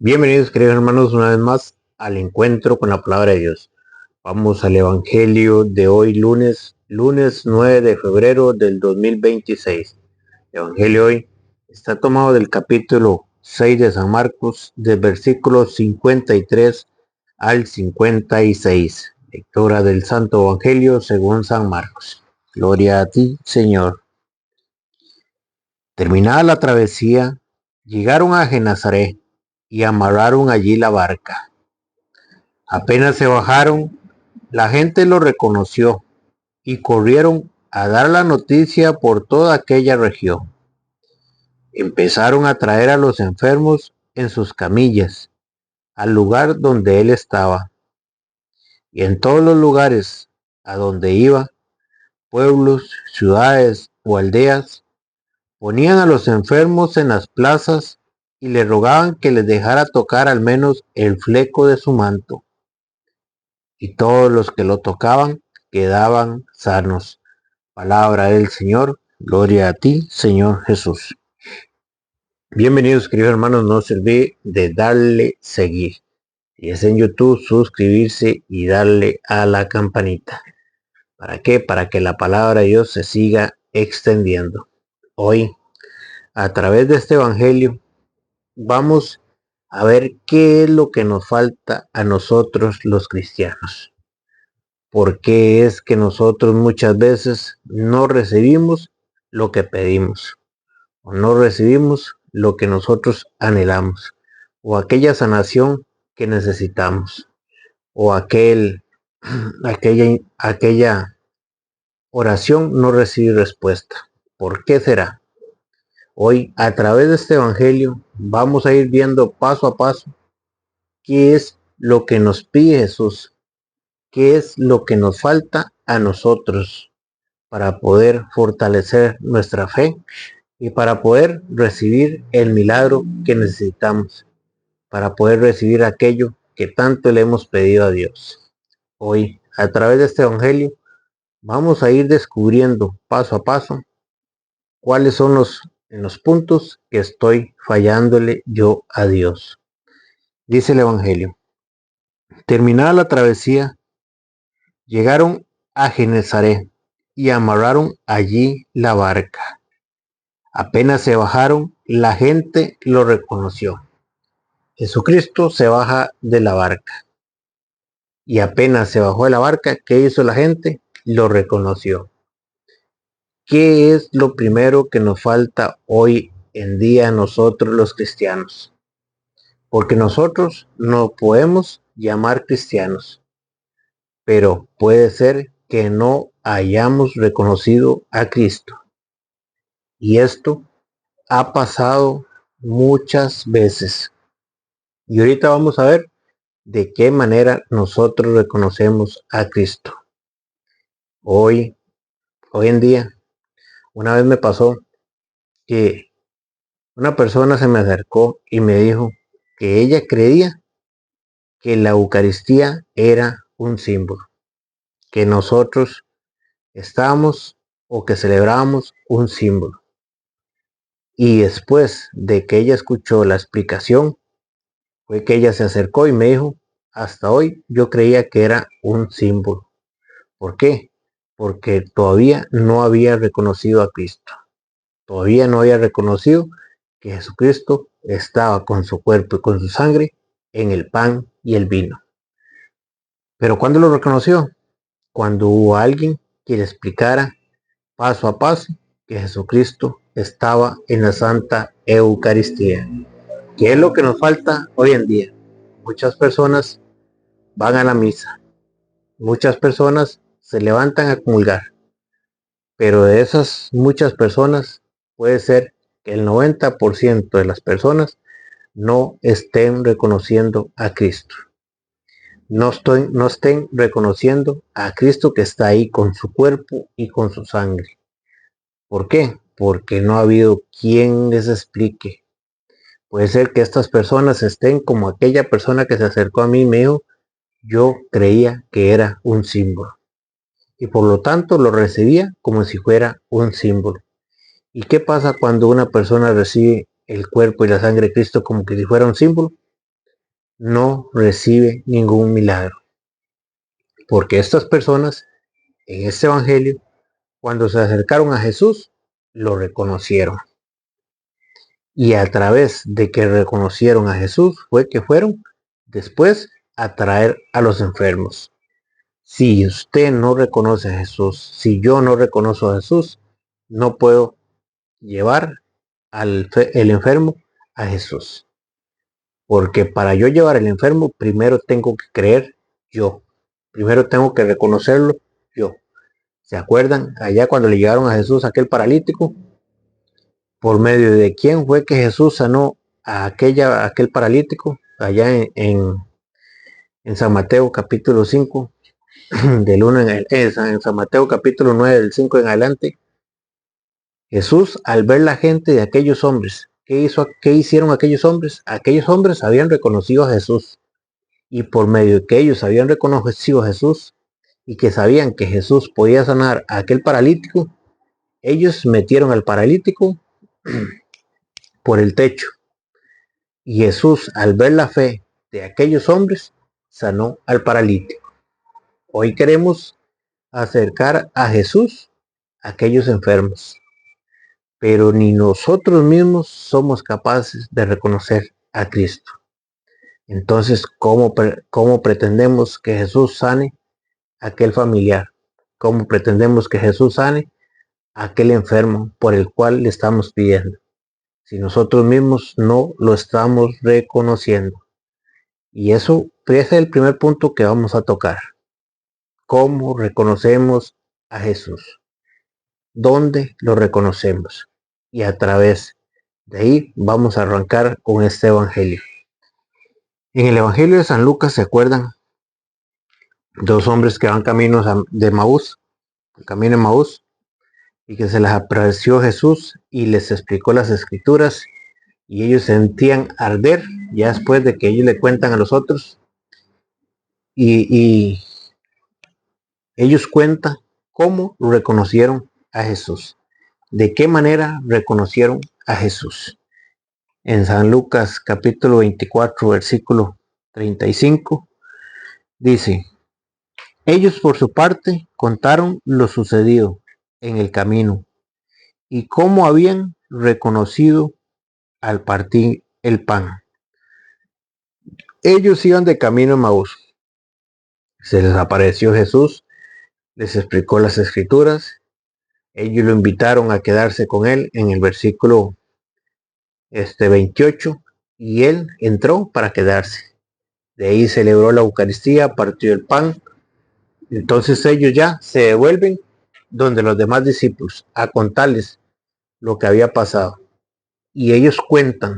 Bienvenidos, queridos hermanos, una vez más al encuentro con la palabra de Dios. Vamos al Evangelio de hoy, lunes 9 de febrero del 2026. El Evangelio hoy está tomado del capítulo 6 de San Marcos, del versículo 53 al 56. Lectura del Santo Evangelio según San Marcos. Gloria a ti, Señor. Terminada la travesía, llegaron a Genesaret y amarraron allí la barca. Apenas se bajaron, la gente lo reconoció y corrieron a dar la noticia por toda aquella región. Empezaron a traer a los enfermos en sus camillas al lugar donde él estaba. Y en todos los lugares a donde iba, pueblos, ciudades o aldeas, ponían a los enfermos en las plazas y le rogaban que les dejara tocar al menos el fleco de su manto. Y todos los que lo tocaban quedaban sanos. Palabra del Señor, gloria a ti, Señor Jesús. Bienvenidos, queridos hermanos, no se olvide de darle seguir. Si es en YouTube, suscribirse y darle a la campanita. ¿Para qué? Para que la palabra de Dios se siga extendiendo. Hoy, a través de este evangelio, vamos a ver qué es lo que nos falta a nosotros los cristianos. ¿Por qué es que nosotros muchas veces no recibimos lo que pedimos? O no recibimos lo que nosotros anhelamos. O aquella sanación que necesitamos. O aquella oración no recibe respuesta. ¿Por qué será? Hoy, a través de este evangelio, vamos a ir viendo paso a paso qué es lo que nos pide Jesús. ¿Qué es lo que nos falta a nosotros para poder fortalecer nuestra fe y para poder recibir el milagro que necesitamos, para poder recibir aquello que tanto le hemos pedido a Dios? Hoy, a través de este evangelio, vamos a ir descubriendo paso a paso cuáles son los puntos que estoy fallándole yo a Dios. Dice el evangelio: terminada la travesía, llegaron a Genesaret y amarraron allí la barca. Apenas se bajaron, la gente lo reconoció. Jesucristo se baja de la barca. Y apenas se bajó de la barca, ¿qué hizo la gente? Lo reconoció. ¿Qué es lo primero que nos falta hoy en día a nosotros los cristianos? Porque nosotros no podemos llamar cristianos, pero puede ser que no hayamos reconocido a Cristo. Y esto ha pasado muchas veces. Y ahorita vamos a ver de qué manera nosotros reconocemos a Cristo. Hoy en día, una vez me pasó que una persona se me acercó y me dijo que ella creía que la Eucaristía era un símbolo, que nosotros estábamos o que celebrábamos un símbolo. Y después de que ella escuchó la explicación, fue que ella se acercó y me dijo: hasta hoy yo creía que era un símbolo. ¿Por qué? Porque todavía no había reconocido a Cristo. Todavía no había reconocido que Jesucristo estaba con su cuerpo y con su sangre en el pan y el vino. Pero ¿cuándo lo reconoció? Cuando hubo alguien que le explicara paso a paso que Jesucristo estaba en la Santa Eucaristía. ¿Qué es lo que nos falta hoy en día? Muchas personas van a la misa. Muchas personas se levantan a comulgar. Pero de esas muchas personas, puede ser que el 90% de las personas no estén reconociendo a Cristo. No estén reconociendo a Cristo que está ahí con su cuerpo y con su sangre. ¿Por qué? Porque no ha habido quien les explique. Puede ser que estas personas estén como aquella persona que se acercó a mí y me dijo: yo creía que era un símbolo. Y por lo tanto lo recibía como si fuera un símbolo. ¿Y qué pasa cuando una persona recibe el cuerpo y la sangre de Cristo como que si fuera un símbolo? no recibe ningún milagro. Porque estas personas en este evangelio, cuando se acercaron a Jesús, lo reconocieron. Y a través de que reconocieron a Jesús fue que fueron después a traer a los enfermos. Si usted no reconoce a Jesús, si yo no reconozco a Jesús, no puedo llevar el enfermo a Jesús. Porque para yo llevar el enfermo, primero tengo que creer yo. Primero tengo que reconocerlo yo. ¿Se acuerdan? Allá cuando le llegaron a Jesús aquel paralítico, por medio de quién fue que Jesús sanó a aquel paralítico, allá en San Mateo capítulo 5, del 1 en San Mateo capítulo 9, del 5 en adelante. Jesús, al ver la gente de aquellos hombres, ¿qué hicieron aquellos hombres? Aquellos hombres habían reconocido a Jesús, y por medio de que ellos habían reconocido a Jesús y que sabían que Jesús podía sanar a aquel paralítico, ellos metieron al paralítico por el techo. Y Jesús, al ver la fe de aquellos hombres, sanó al paralítico. Hoy queremos acercar a Jesús a aquellos enfermos, pero ni nosotros mismos somos capaces de reconocer a Cristo. Entonces, ¿cómo pretendemos que Jesús sane a aquel familiar? ¿Cómo pretendemos que Jesús sane a aquel enfermo por el cual le estamos pidiendo, si nosotros mismos no lo estamos reconociendo? Y eso es el primer punto que vamos a tocar. ¿Cómo reconocemos a Jesús? ¿Dónde lo reconocemos? Y a través de ahí vamos a arrancar con este evangelio. En el evangelio de San Lucas, ¿se acuerdan? Dos hombres que van camino de Maús, el camino de Maús, y que se les apareció Jesús y les explicó las escrituras, y ellos sentían arder ya después de que ellos le cuentan a los otros, y ellos cuentan cómo reconocieron a Jesús, de qué manera reconocieron a Jesús. En San Lucas capítulo 24 versículo 35 dice: ellos por su parte contaron lo sucedido en el camino y cómo habían reconocido al partir el pan. Ellos iban de camino a Maús. Se les apareció Jesús, les explicó las escrituras. Ellos lo invitaron a quedarse con él en el versículo 28, y él entró para quedarse. De ahí celebró la Eucaristía, partió el pan. Entonces ellos ya se devuelven donde los demás discípulos a contarles lo que había pasado. Y ellos cuentan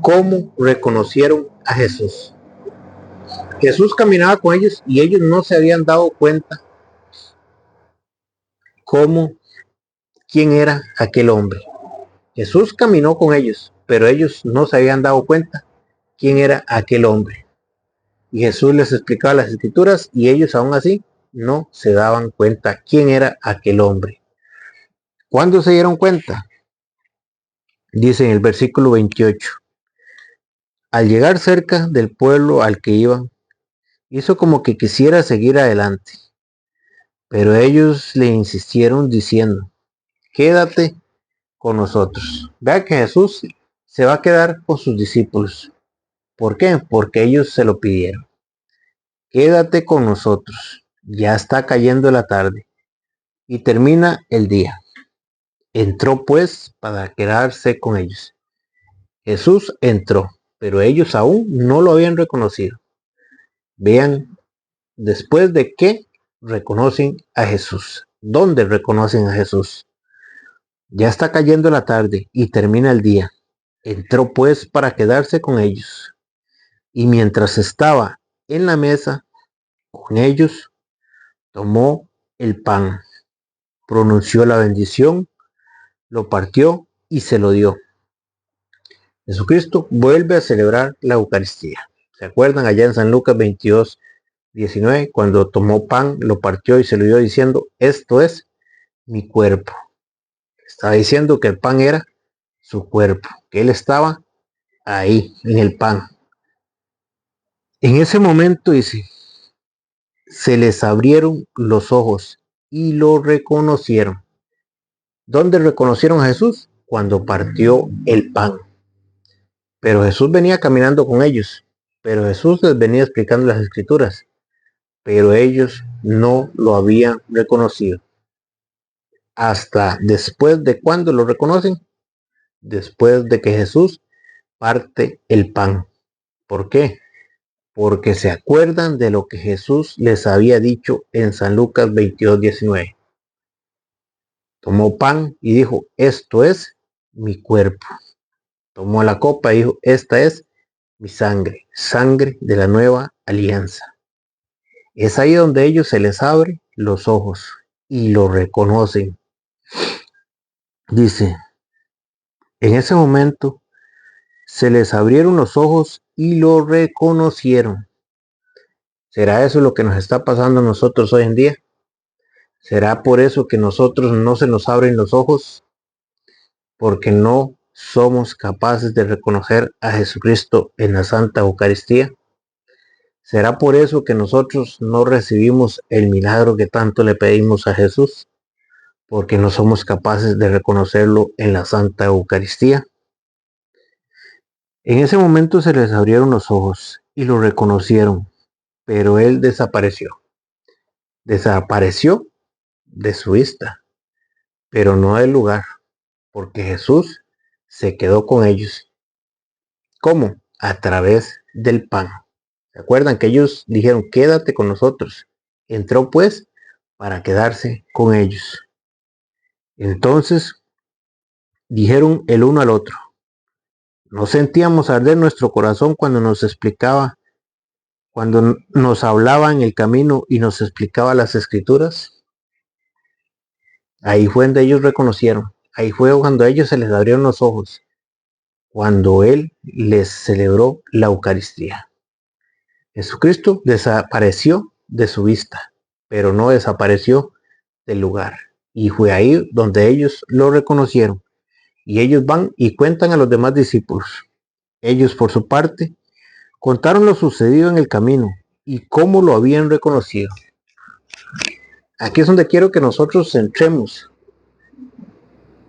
cómo reconocieron a Jesús. Jesús caminaba con ellos y ellos no se habían dado cuenta quién era aquel hombre. Jesús caminó con ellos, pero ellos no se habían dado cuenta quién era aquel hombre. Y Jesús les explicaba las escrituras y ellos aún así no se daban cuenta quién era aquel hombre. ¿Cuándo se dieron cuenta? Dice en el versículo 28. Al llegar cerca del pueblo al que iban, hizo como que quisiera seguir adelante. Pero ellos le insistieron diciendo: quédate con nosotros. Vea que Jesús se va a quedar con sus discípulos. ¿Por qué? Porque ellos se lo pidieron. Quédate con nosotros. Ya está cayendo la tarde y termina el día. Entró pues para quedarse con ellos. Jesús entró, pero ellos aún no lo habían reconocido. Vean, después de que reconocen a Jesús. ¿Dónde reconocen a Jesús? Ya está cayendo la tarde y termina el día. Entró pues para quedarse con ellos. Y mientras estaba en la mesa con ellos, tomó el pan, pronunció la bendición, lo partió y se lo dio. Jesucristo vuelve a celebrar la Eucaristía. ¿Se acuerdan allá en San Lucas 22, 19, cuando tomó pan, lo partió y se lo dio diciendo: esto es mi cuerpo? Estaba diciendo que el pan era su cuerpo, que él estaba ahí en el pan. En ese momento dice, se les abrieron los ojos y lo reconocieron. ¿Dónde reconocieron a Jesús? Cuando partió el pan. Pero Jesús venía caminando con ellos. Pero Jesús les venía explicando las escrituras. Pero ellos no lo habían reconocido. Hasta después de cuando lo reconocen, después de que Jesús parte el pan. ¿Por qué? Porque se acuerdan de lo que Jesús les había dicho en San Lucas 22:19. Tomó pan y dijo, esto es mi cuerpo. Tomó la copa y dijo, esta es mi sangre, sangre de la nueva alianza. Es ahí donde ellos se les abre los ojos y lo reconocen. Dice, en ese momento se les abrieron los ojos y lo reconocieron. ¿Será eso lo que nos está pasando a nosotros hoy en día? ¿Será por eso que nosotros no se nos abren los ojos? Porque no somos capaces de reconocer a Jesucristo en la Santa Eucaristía. ¿Será por eso que nosotros no recibimos el milagro que tanto le pedimos a Jesús? Porque no somos capaces de reconocerlo en la Santa Eucaristía. En ese momento se les abrieron los ojos y lo reconocieron, pero él desapareció. Desapareció de su vista, pero no del lugar, porque Jesús se quedó con ellos. ¿Cómo? A través del pan. ¿Se acuerdan que ellos dijeron, quédate con nosotros? Entró pues para quedarse con ellos. Entonces dijeron el uno al otro, ¿no sentíamos arder nuestro corazón cuando nos explicaba, cuando nos hablaba en el camino y nos explicaba las escrituras? Ahí fue donde ellos reconocieron, ahí fue cuando a ellos se les abrieron los ojos, cuando Él les celebró la Eucaristía. Jesucristo desapareció de su vista, pero no desapareció del lugar. Y fue ahí donde ellos lo reconocieron. Y ellos van y cuentan a los demás discípulos. Ellos, por su parte, contaron lo sucedido en el camino y cómo lo habían reconocido. Aquí es donde quiero que nosotros centremos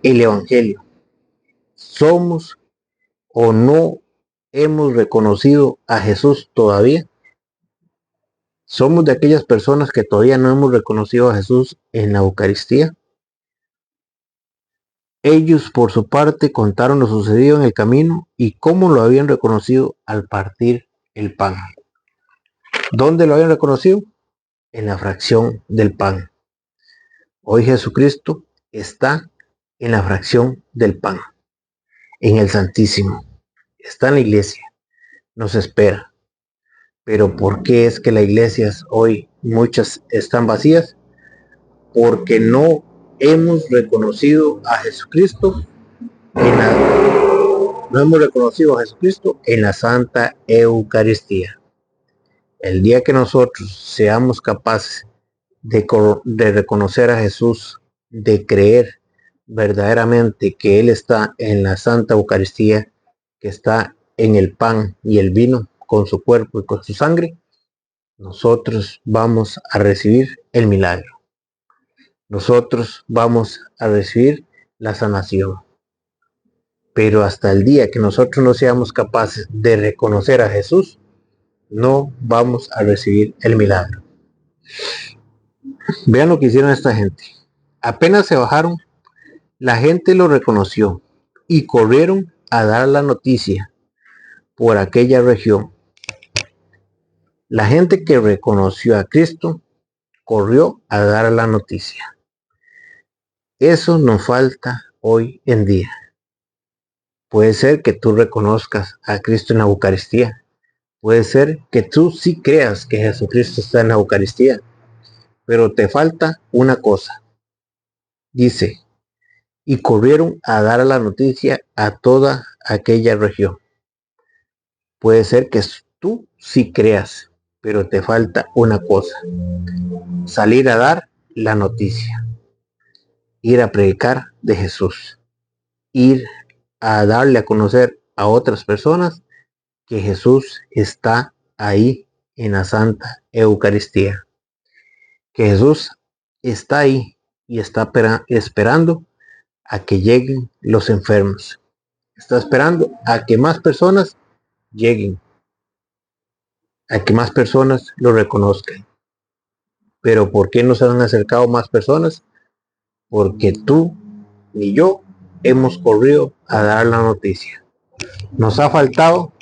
el Evangelio. ¿Somos o no hemos reconocido a Jesús todavía? ¿Somos de aquellas personas que todavía no hemos reconocido a Jesús en la Eucaristía? Ellos, por su parte, contaron lo sucedido en el camino y cómo lo habían reconocido al partir el pan. ¿Dónde lo habían reconocido? En la fracción del pan. Hoy Jesucristo está en la fracción del pan, en el Santísimo. Está en la iglesia, nos espera. Pero ¿por qué es que las iglesias hoy muchas están vacías? Porque no hemos reconocido a Jesucristo no hemos reconocido a Jesucristo en la Santa Eucaristía. El día que nosotros seamos capaces de reconocer a Jesús, de creer verdaderamente que Él está en la Santa Eucaristía, que está en el pan y el vino, con su cuerpo y con su sangre, nosotros vamos a recibir el milagro. Nosotros vamos a recibir la sanación. Pero hasta el día que nosotros no seamos capaces de reconocer a Jesús, no vamos a recibir el milagro. Vean lo que hicieron esta gente. Apenas se bajaron, la gente lo reconoció y corrieron a dar la noticia por aquella región. La gente que reconoció a Cristo corrió a dar la noticia. Eso nos falta hoy en día. Puede ser que tú reconozcas a Cristo en la Eucaristía. Puede ser que tú sí creas que Jesucristo está en la Eucaristía. Pero te falta una cosa. Dice, y corrieron a dar la noticia a toda aquella región. Puede ser que tú sí creas, pero te falta una cosa. Salir a dar la noticia. Ir a predicar de Jesús. Ir a darle a conocer a otras personas que Jesús está ahí en la Santa Eucaristía. Que Jesús está ahí y está esperando a que lleguen los enfermos. Está esperando a que más personas lleguen, a que más personas lo reconozcan. Pero ¿por qué no se han acercado más personas? Porque tú ni yo hemos corrido a dar la noticia. Nos ha faltado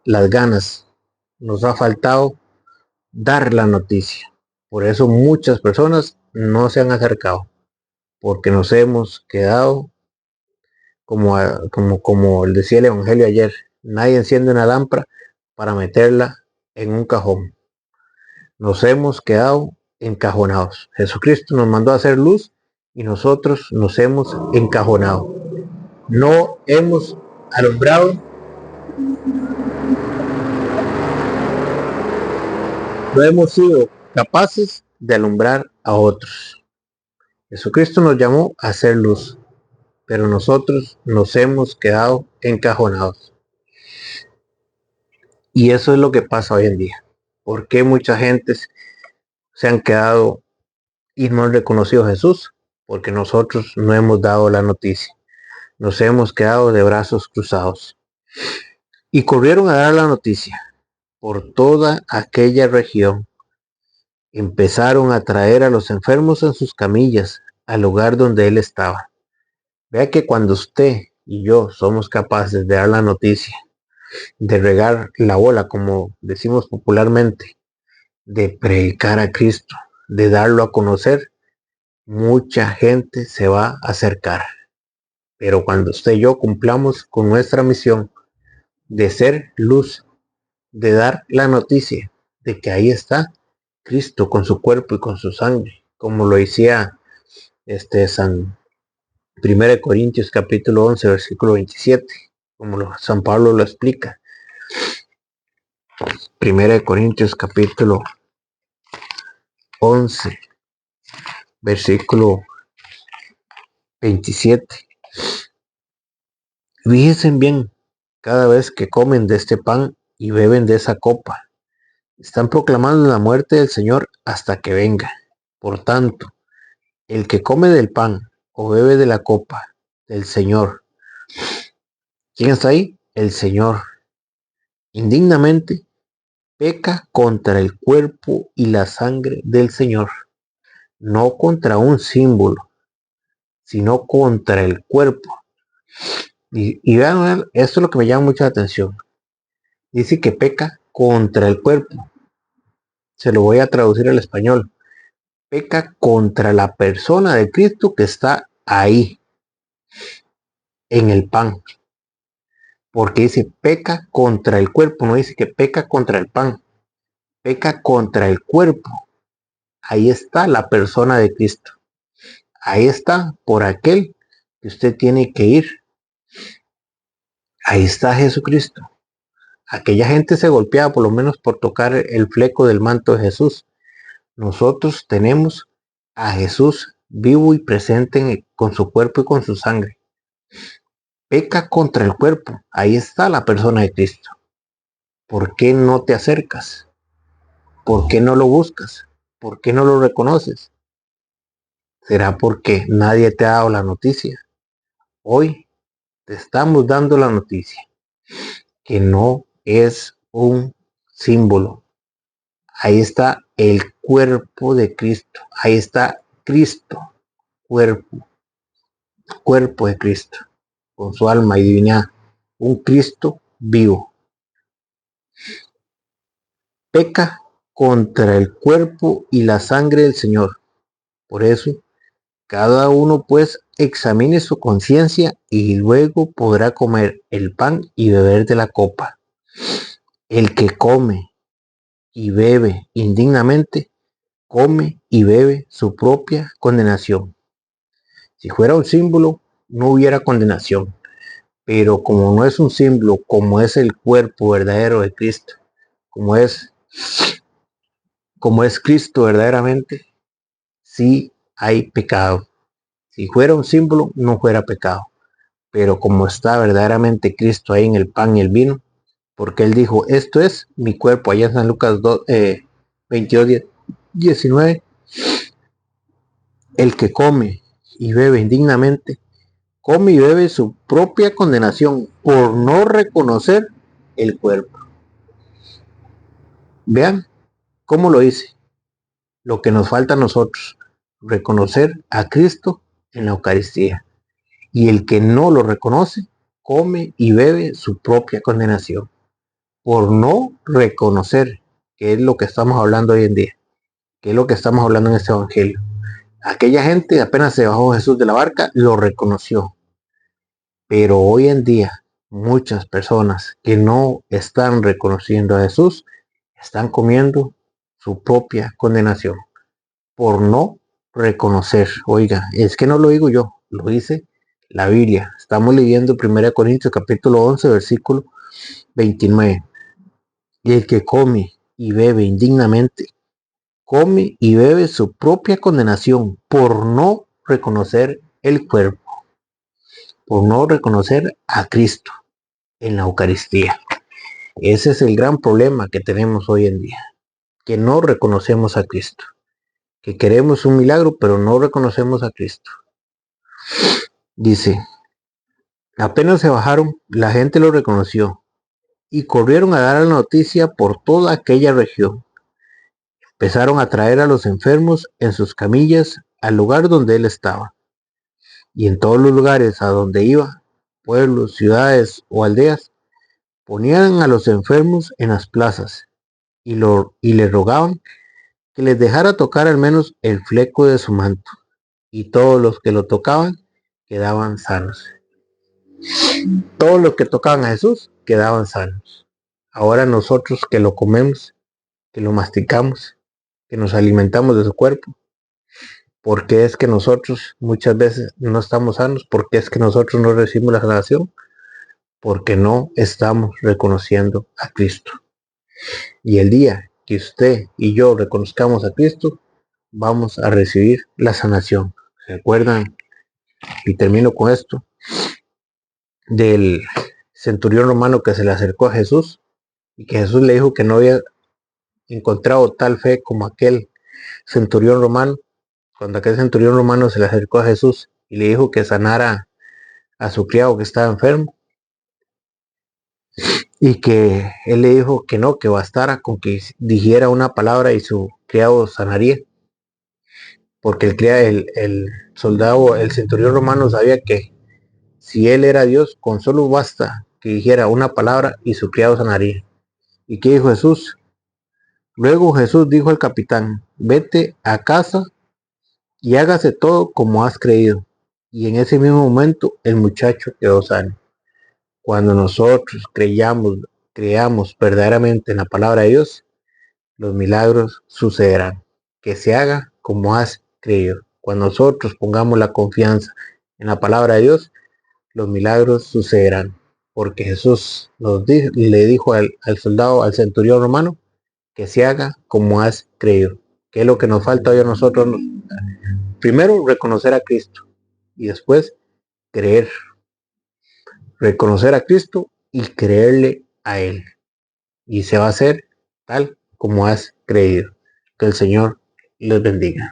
las ganas, nos ha faltado dar la noticia. Por eso muchas personas no se han acercado, porque nos hemos quedado como decía el Evangelio ayer, nadie enciende una lámpara para meterla en un cajón. Nos hemos quedado encajonados. Jesucristo nos mandó a hacer luz y nosotros nos hemos encajonado. No hemos alumbrado, no hemos sido capaces de alumbrar a otros. Jesucristo nos llamó a hacer luz, pero nosotros nos hemos quedado encajonados. Y eso es lo que pasa hoy en día. ¿Por qué mucha gente se han quedado y no han reconocido a Jesús? Porque nosotros no hemos dado la noticia. Nos hemos quedado de brazos cruzados. Y corrieron a dar la noticia por toda aquella región. Empezaron a traer a los enfermos en sus camillas al lugar donde él estaba. Vea que cuando usted y yo somos capaces de dar la noticia, de regar la bola, como decimos popularmente, de predicar a Cristo, de darlo a conocer, mucha gente se va a acercar. Pero cuando usted y yo cumplamos con nuestra misión de ser luz, de dar la noticia de que ahí está Cristo con su cuerpo y con su sangre, como lo decía San 1 Corintios capítulo 11 versículo 27, como San Pablo lo explica. 1 Corintios capítulo 11 versículo 27. Fíjense bien, cada vez que comen de este pan y beben de esa copa, están proclamando la muerte del Señor hasta que venga. Por tanto, el que come del pan o bebe de la copa del Señor, ¿quién está ahí? El Señor. Indignamente peca contra el cuerpo y la sangre del Señor, no contra un símbolo, sino contra el cuerpo. Y vean, esto es lo que me llama mucha atención. Dice que peca contra el cuerpo. Se lo voy a traducir al español. Peca contra la persona de Cristo que está ahí, en el pan. Porque dice peca contra el cuerpo, no dice que peca contra el pan. Peca contra el cuerpo. Ahí está la persona de Cristo. Ahí está por aquel que usted tiene que ir. Ahí está Jesucristo. Aquella gente se golpeaba por lo menos por tocar el fleco del manto de Jesús. Nosotros tenemos a Jesús vivo y presente con su cuerpo y con su sangre. Peca contra el cuerpo. Ahí está la persona de Cristo. ¿Por qué no te acercas? ¿Por qué no lo buscas? ¿Por qué no lo reconoces? ¿Será porque nadie te ha dado la noticia? Hoy te estamos dando la noticia que no es un símbolo. Ahí está el cuerpo de Cristo. Ahí está Cristo, cuerpo de Cristo, con su alma y divinidad. Un Cristo vivo. Peca contra el cuerpo y la sangre del Señor. Por eso, cada uno pues examine su conciencia y luego podrá comer el pan y beber de la copa. El que come y bebe indignamente, come y bebe su propia condenación. Si fuera un símbolo, no hubiera condenación. Pero como no es un símbolo, como es el cuerpo verdadero de Cristo, como es Cristo verdaderamente, sí hay pecado. Si fuera un símbolo, no fuera pecado. Pero como está verdaderamente Cristo ahí en el pan y el vino, porque él dijo, esto es mi cuerpo, allá en San Lucas 22, 19, el que come y bebe indignamente, come y bebe su propia condenación por no reconocer el cuerpo. Vean cómo lo dice, lo que nos falta a nosotros, reconocer a Cristo en la Eucaristía. Y el que no lo reconoce, come y bebe su propia condenación por no reconocer, que es lo que estamos hablando hoy en día, que es lo que estamos hablando en este evangelio. Aquella gente apenas se bajó Jesús de la barca, lo reconoció. Pero hoy en día, muchas personas que no están reconociendo a Jesús, están comiendo su propia condenación por no reconocer. Oiga, es que no lo digo yo, lo dice la Biblia. Estamos leyendo 1 Corintios capítulo 11, versículo 29. Y el que come y bebe indignamente, come y bebe su propia condenación por no reconocer el cuerpo, por no reconocer a Cristo en la Eucaristía. Ese es el gran problema que tenemos hoy en día, que no reconocemos a Cristo, que queremos un milagro, pero no reconocemos a Cristo. Dice, apenas se bajaron, la gente lo reconoció y corrieron a dar la noticia por toda aquella región. Empezaron a traer a los enfermos en sus camillas al lugar donde él estaba. Y en todos los lugares a donde iba, pueblos, ciudades o aldeas, ponían a los enfermos en las plazas y le rogaban que les dejara tocar al menos el fleco de su manto. Y todos los que lo tocaban quedaban sanos. Todos los que tocaban a Jesús quedaban sanos. Ahora nosotros que lo comemos, que lo masticamos, que nos alimentamos de su cuerpo, ¿por qué es que nosotros muchas veces no estamos sanos? ¿Por qué es que nosotros no recibimos la sanación? Porque no estamos reconociendo a Cristo. Y el día que usted y yo reconozcamos a Cristo, vamos a recibir la sanación. ¿Se acuerdan? Y termino con esto, del centurión romano que se le acercó a Jesús y que Jesús le dijo que no había encontrado tal fe como aquel centurión romano. Cuando aquel centurión romano se le acercó a Jesús y le dijo que sanara a su criado que estaba enfermo, y que él le dijo que no, que bastara con que dijera una palabra y su criado sanaría, porque el soldado, el centurión romano sabía que si él era Dios, con solo basta que dijera una palabra y su criado sanaría. ¿Y qué dijo Jesús? Luego Jesús dijo al capitán, vete a casa y hágase todo como has creído. Y en ese mismo momento el muchacho quedó sano. Cuando nosotros creamos verdaderamente en la palabra de Dios, los milagros sucederán. Que se haga como has creído. Cuando nosotros pongamos la confianza en la palabra de Dios, los milagros sucederán. Porque Jesús le dijo al soldado, al centurión romano, que se haga como has creído. ¿Qué es lo que nos falta hoy a nosotros? Primero, reconocer a Cristo. Y después, creer. Reconocer a Cristo y creerle a Él. Y se va a hacer tal como has creído. Que el Señor les bendiga.